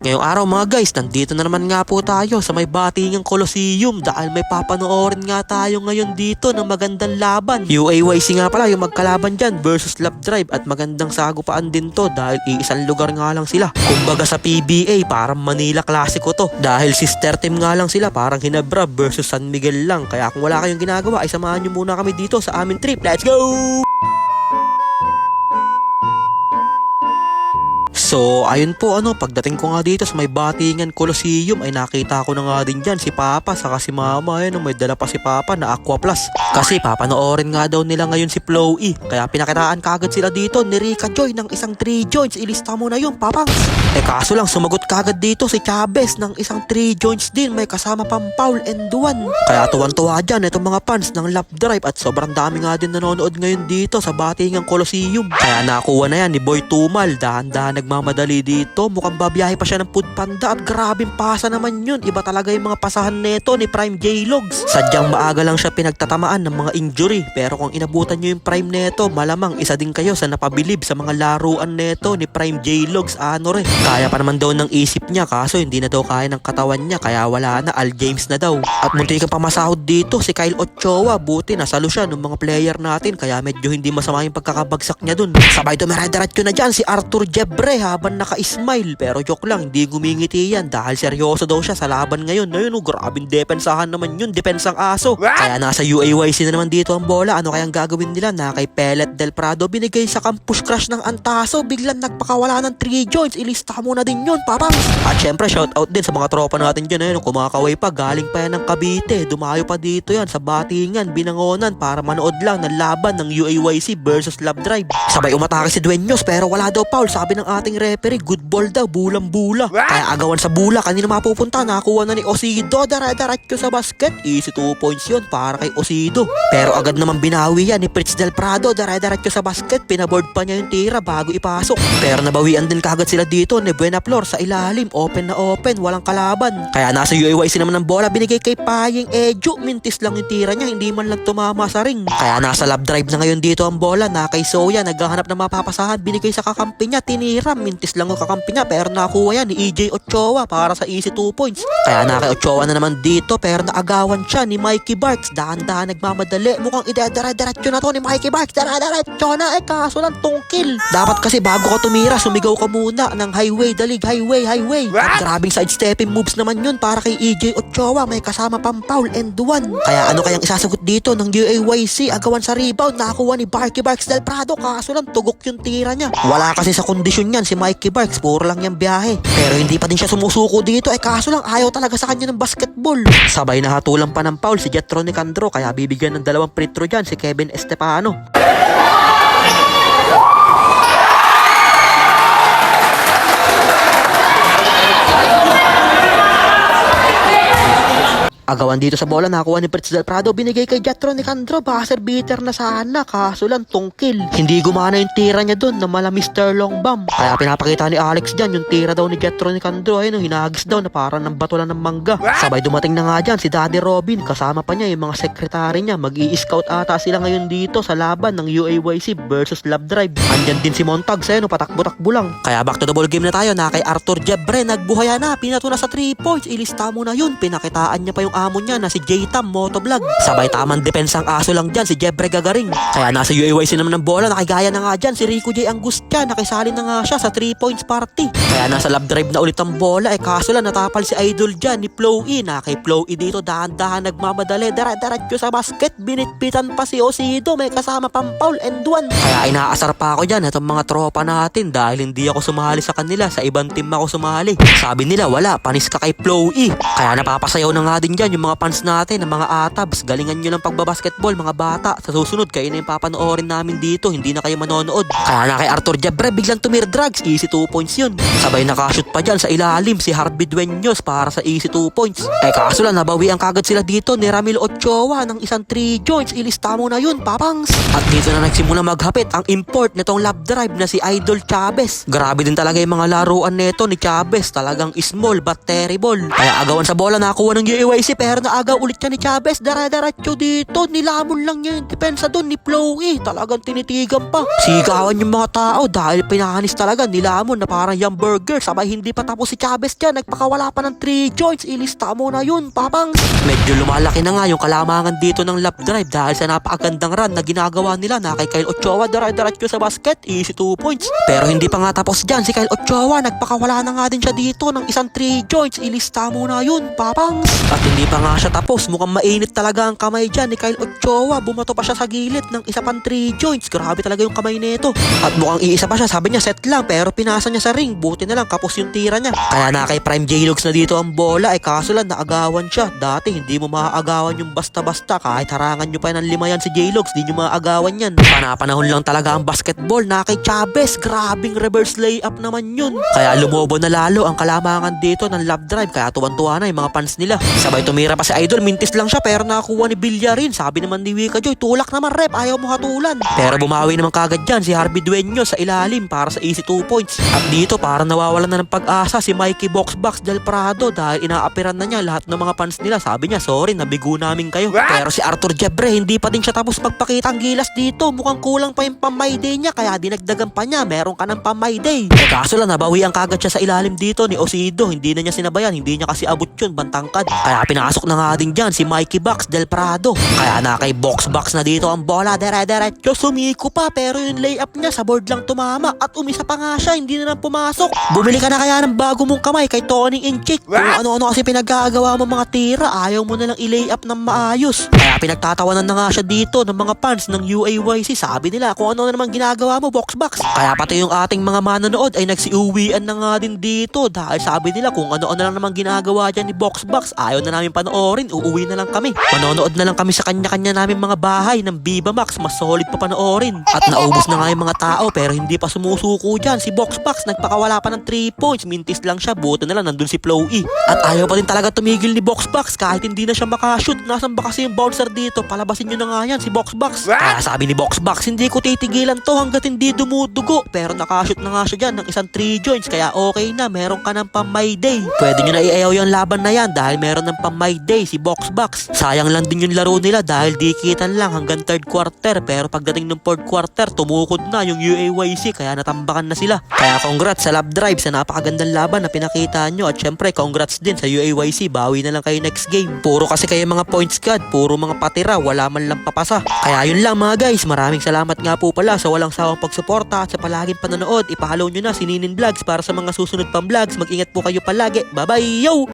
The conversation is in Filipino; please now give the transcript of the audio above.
Ngayong araw mga guys, nandito na naman nga po tayo sa may Batingang Coliseum dahil may papanoorin nga tayo ngayon dito ng magandang laban. UAYC nga pala yung magkalaban dyan versus Love Drive at magandang sagupaan din to dahil iisang lugar nga lang sila. Kumbaga sa PBA parang Manila Classico to dahil sister team nga lang sila, parang Ginebra versus San Miguel lang. Kaya kung wala kayong ginagawa ay samahan nyo muna kami dito sa aming trip. Let's go! So, ayun po pagdating ko nga dito sa may Batingan Coliseum ay nakita ko na nga din dyan si Papa saka si Mama. Ayun, may dala pa si Papa na Aqua Plus. Kasi papanoorin nga daw nila ngayon si Flowy. Kaya pinakitaan kagad sila dito ni Rica Joy ng isang 3 joints. Ilista mo na yun, Papang. Kaso lang sumagot kagad dito si Chavez ng isang 3 joints din. May kasama pang Paul and Duan. Kaya tuwan-tuwa dyan itong mga fans ng Love Drive at sobrang dami nga din nanonood ngayon dito sa Batingan Coliseum. Kaya nakuha na yan ni Boy Tumal. Dahan-dahan nagmamadali dito. Mukhang babiyahe pa siya ng Food Panda at grabing pasa naman yun. Iba talaga yung mga pasahan neto ni Prime J-Logs. Sadyang maaga lang siya pinagtatamaan ng mga injury. Pero kung inabutan nyo yung Prime neto, malamang isa din kayo sa napabilib sa mga laruan neto ni Prime J-Logs. Kaya pa naman daw ng isip niya kaso hindi na daw kaya ng katawan niya kaya wala na, Al James na daw. At munti ka pa masahod dito si Kyle Ochoa. Buti nasalo siya ng mga player natin kaya medyo hindi masama yung pagkakabagsak niya dun. Sabay dumere-diretso na dyan si Arthur Jebre habang naka-smile. Pero joke lang, hindi gumingiti yan dahil seryoso daw siya sa laban ngayon. Ayun grabing depensahan naman yun, depensang aso. Kaya nasa UAYC na naman dito ang bola. Ano kayang gagawin nila? Na kay Pellet Del Prado binigay sa campus crush ng Antaso. Biglang nagpakawala ng 3 joints. Ilista mo na din yun, Papang. At syempre shoutout din sa mga tropa natin dyan. Ayun, kumakaway pa, galing pa yan ng Cavite. Dumayo pa dito yan sa Batingan, Binangonan para manood lang ng laban ng UAYC versus Love Drive. Sabay umatake si Dueños pero wala daw foul. Sabi ng ating referee, good ball daw, bulang-bula. Kaya agawan sa bula, kanina mapupunta, nakuha na ni Osido. Dara-daratyo sa basket. Easy 2 points yun para kay Osido. Pero agad naman binawi yan ni Fritz Del Prado. Dara-daratyo sa basket. Pinaboard pa niya yung tira bago ipasok. Pero nabawian din kagad sila dito ni Buena Flor sa ilalim. Open na open, walang kalaban. Kaya nasa UAYC naman ng bola, binigay kay Paying Ejo. Mintis lang yung tira niya, hindi man lang tumama sa ring. Kaya nasa Love Drive na ngayon dito ang bola. Na kay Soya, naghahanap ng mapapasahan. Binigay sa kakampi niya, tinira. Mintis lang yung kakampi niya pero nakuha yan ni EJ Ochoa para sa easy 2 points. Kaya na kay Ochoa na naman dito pero naagawan siya ni Mikey Barks. Dahan-dahan nagmamadali. Mukhang idedere-diretso na to ni Mikey Barks. Dara-diretso na kaso lang tungkil. Dapat kasi bago ka tumira, sumigaw ka muna ng highway, dalig, highway. At grabing sidestepping moves naman yun para kay EJ Ochoa. May kasama pang Paul and Duan. Kaya ano kayang isasagot dito ng UAYC? Agawan sa rebound, nakuha ni Barky Barks Del Prado. Kaso lang tugok yung tira niya. Wala kasi sa kondisyon yan si Mikey Barks. Puro lang yung biyahe. Pero hindi pa din siya sumusuko dito. Kaso lang ayaw talaga sa kanya ng basketball. Sabay na hatulan pa ng foul si Jetro Nicandro. Kaya bibigyan ng 2 free throw dyan si Kevin Estepano. Agawan dito sa bola, nakuha ni Fritz Del Prado, binigay kay Jetro Nicandro, buzzer beater na sana, kaso lang tungkil. Hindi gumana yung tira niya dun na mala Mr. Long Bomb. Kaya pinapakita ni Alex dyan yung tira daw ni Jetro Nicandro, ayun, hinagis daw na parang ng bato lang ng mangga. Sabay dumating na nga dyan si Daddy Robin, kasama pa niya yung mga sekretary niya. Mag-i-scout ata sila ngayon dito sa laban ng UAYC versus Love Drive. Andyan din si Montag, ayun, patakbo-takbo lang. Kaya back to the ball game na tayo, na kay Arthur Jebre, nagbuhaya na, pinato na sa 3 points, ilista mo na yun. Pinakitaan niya pa yung amo niya na si J-Tam Motovlog. Sabay tamang depensang aso lang dyan si Jebre Gagaring. Kaya nasa UAYC naman ng bola, nakigaya na nga dyan si Rico J. Angustia. Nakisali na nga siya sa 3 points party. Kaya nasa Love Drive na ulit ang bola. Kaso lang natapal si Idol dyan ni Flowy. Na kay Flowy dito dahan-dahan nagmamadali. Dara-daratyo sa basket. Binitpitan pa si Osido. May kasama pang Paul and Duan. Kaya inaasar pa ako dyan itong mga tropa natin dahil hindi ako sumali sa kanila. Sa ibang team ako sumali. Sabi nila wala, panis ka kay Flowy. Kaya napapasayaw na nga din dyan yung mga fans natin, ng mga atabs. Galingan nyo lang pagbabasketball mga bata. Sa susunod kayo na yung papanoorin namin dito, hindi na kayo manonood. Kaya na kay Arthur Jebre biglang drugs, easy 2 points yun. Sabay nakashoot pa dyan sa ilalim si Harvey Dueños para sa easy 2 points. Kaso lang nabawian kagad sila dito ni Ramil Ochoa ng isang 3 joints. Ilista mo na yun, Papangs. At dito na nagsimula maghapit ang import nitong Love Drive na si Idol Chavez. Grabe din talaga yung mga laruan neto ni Chavez. Talagang small but terrible. Kaya agawan sa bola, nakuha ng UAYC. UAYC pero naagaw ulit niya ni Chavez. Dara-daratso dito. Nilamon lang niya yung depensa doon ni Chloe. Talagang tinitigan pa. Sigawan yung mga tao dahil pinahanis talaga nilamon na parang yung burger. Sabay hindi pa tapos si Chavez dyan. Nagpakawala pa ng 3 joints. Ilista mo na yun, papang. Medyo lumalaki na nga yung kalamangan dito ng lap drive dahil sa napakagandang run na ginagawa nila na kay Kyle Ochoa. Dara-daratso sa basket. Easy 2 points. Pero hindi pa nga tapos dyan si Kyle Ochoa. Nagpakawala na nga din siya dito ng isang 3 joints. Ilista mo na yun, papang. At hindi pa nga siya tapos. Mukhang mainit talaga ang kamay dyan ni Kyle Ochoa. Bumato pa siya sa gilid ng isa pang 3 joints. Grabe talaga yung kamay nito. At mukhang iisa pa siya. Sabi niya set lang pero pinasa niya sa ring. Buti na lang kapos yung tira niya. Kaya na kay Prime J-Logs na dito ang bola. Kaso lang naagawan siya. Dati hindi mo maaagawan yung basta-basta. Kahit harangan nyo pa ng 5 yan si J-Logs. Di nyo maaagawan yan. Panapanahon lang talaga ang basketball na kay Chavez. Grabing reverse layup naman yun. Kaya lumobo na lalo ang kalamangan dito ng love drive. Kaya tuwan-tuwa na yung mga fans nila. Sabay tumira pa si Idol. Mintis lang siya pero nakakuha ni Villarin. Sabi naman ni Wika Joy, tulak naman rep. Ayaw mo hatulan. Pero bumawi naman kagad dyan si Harvey Dueño sa ilalim para sa easy 2 points. At dito parang nawawalan na ng pag-asa si Mikey Boxbox del Prado dahil inaapiran na niya lahat ng mga fans nila. Sabi niya, sorry, nabigo namin kayo. Pero si Arthur Jebre, hindi pa din siya tapos magpakita ang gilas dito. Mukhang kulang pa yung pamay day niya kaya dinagdagan pa niya. Meron ka ng pamay day. Kaso lang, nabawian kagad siya sa ilalim dito ni Osido. Hindi na niya sinabayan. Hindi niya kasi abot yun, bantangkad. Kaya pinasok na nga din dyan si Mikey Box del Prado. Kaya na kay Boxbox na dito ang bola. Dere-derecho, sumiko pa. Pero yung layup niya sa board lang tumama. At umisa pa nga siya, hindi na lang pumasok. Bumili ka na kaya ng bago mong kamay kay Tony Inchik. Kung ano-ano kasi pinagagawa mo mga tira, ayaw mo na lang i-layup ng maayos. Kaya pinagtatawanan na nga siya dito ng mga fans ng UAYC. Sabi nila, kung ano na naman ginagawa mo, Boxbox. Kaya pati yung ating mga manonood ay nagsiuwian na nga din dito. Dahil sabi nila, kung ano-ano lang naman ginagawa dyan ni Boxbox, ayaw na namin panoorin, uuwi na lang kami. Manonood na lang kami sa kanya-kanya namin mga bahay ng Viva Max, mas solid pa panoorin. At naubos na nga yung mga tao pero hindi pa sumusuko dyan. Si Boxbox nagpakawala pa ng 3 points, mintis lang siya, buto na lang nandun si Chloe. At ayaw pa din talaga tumigil ni Boxbox kahit hindi na siya makashoot. Nasaan ba kasi yung bouncer dito? Palabasin nyo na nga yan si Boxbox. Kaya sabi ni Boxbox, hindi ko titigilan to hanggat hindi dumudugo. Pero nakashoot na nga siya dyan ng isang 3 joints kaya okay na, meron ka ng pamay day. Pwede nyo na iayaw yung laban na yan dahil meron ng pamay day si Boxbox. Sayang lang din yung laro nila dahil dikitan lang hanggang 3rd quarter pero pagdating ng 4th quarter tumukod na yung UAYC kaya natambakan na sila. Kaya congrats sa love drive sa napakagandang laban na pinakita nyo at syempre congrats din sa UAYC. Bawi na lang kayo next game. Puro kasi kayo mga points god, puro mga patira, wala man lang papasa. Kaya yun lang mga guys, maraming salamat nga po pala sa walang sawang pagsuporta at sa palaging panonood. Ipahalaw nyo na si Ninin Vlogs para sa mga susunod pang vlogs. Mag-ingat po kayo palagi. Bye bye yo!